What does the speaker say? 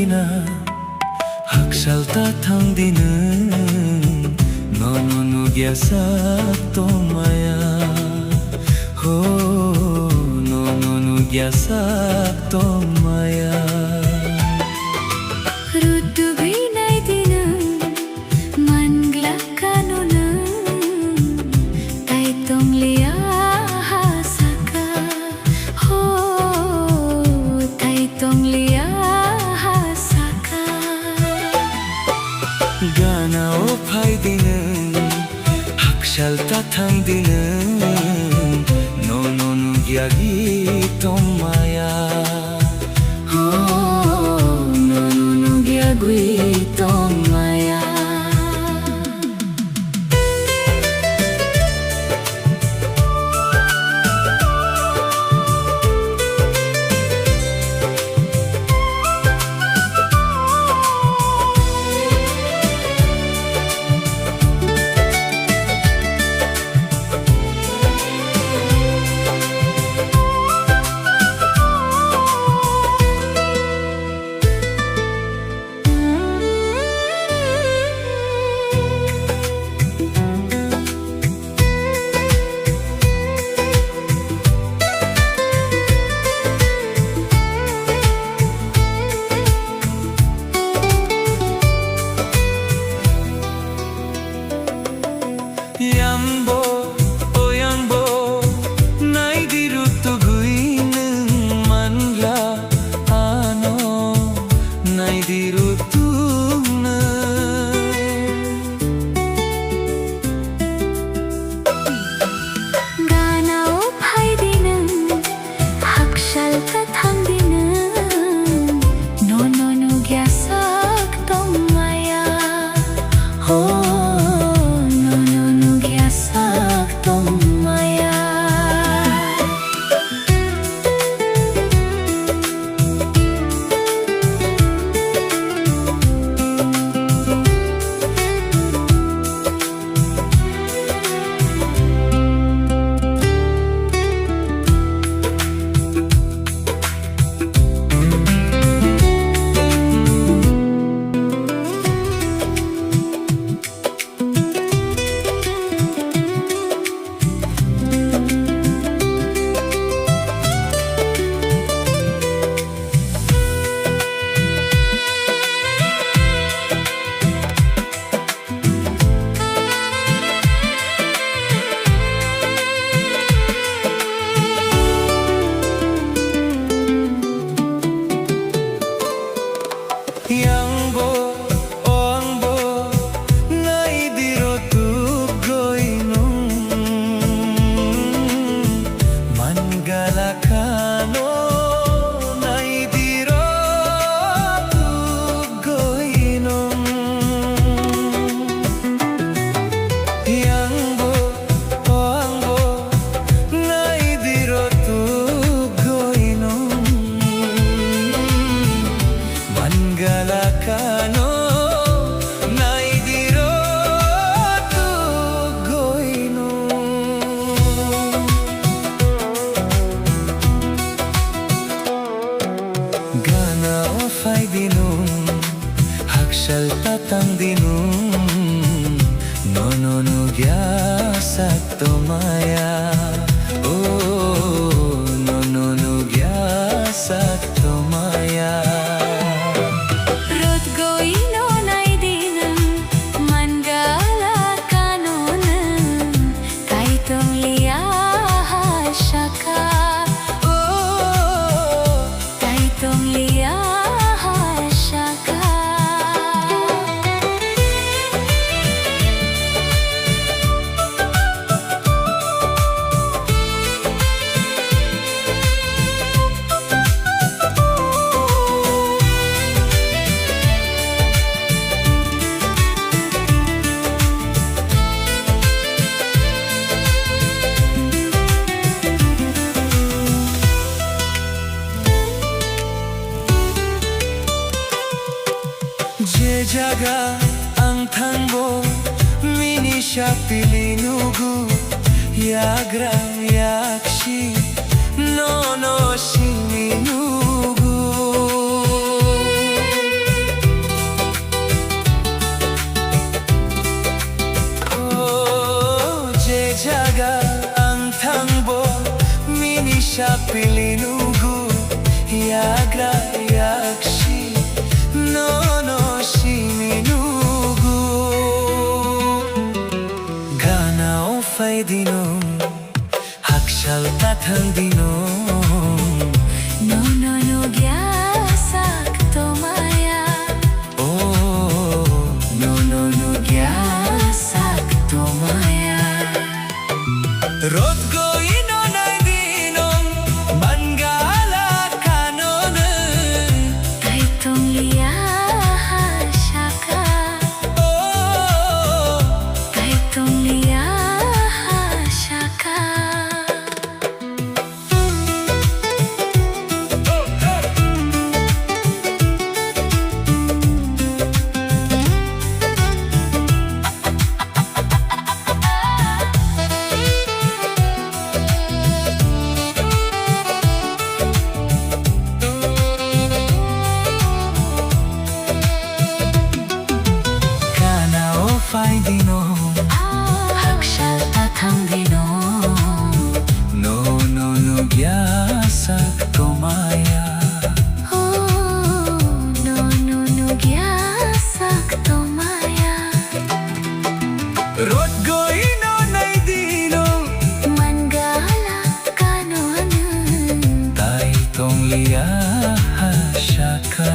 파이디나 학살다 탕디는 너는 누구야 싹도마야 너는 누구야 싹도마야 Gana o 파이디는 학살다 탕디는 너는 누구야 기토마야 너는 누구야 기토마야 양보 오 양보 나이 뒤로 또 그이는 만라 아노 나이 뒤로 뚜는 가나오 파이디는 학살다 탕디는 너는 누구야 싹도마야 양보 오 양보 나이 뒤로 두고이는 만갈라카노 나이 뒤로 두고이는 양보 오 양보 나이 뒤로 두고이는 Mangalakano naay diro tugoyno Gana o faidinum hakshal tatang dinum nono nuguya saktomaya nono nuguya saktomaya Jejaga ang tango mini siya pilinugu yagram yakshi no no shiminugu pilinugu Yagra yakshi nono shiminugu Gana o faidino Hakshal tathandino No no no gyasak tomaya Oh no no no gyasak tomaya Rot goino naidino Mangala kanon Taitong liyaha shaka Oh Taitong liyaha shaka Faidino Hakshal tathandino no no no gyasak tomaya Oh no no no gyasak tomaya Rot goino naidino Mangala kanon Taitong liyaha shaka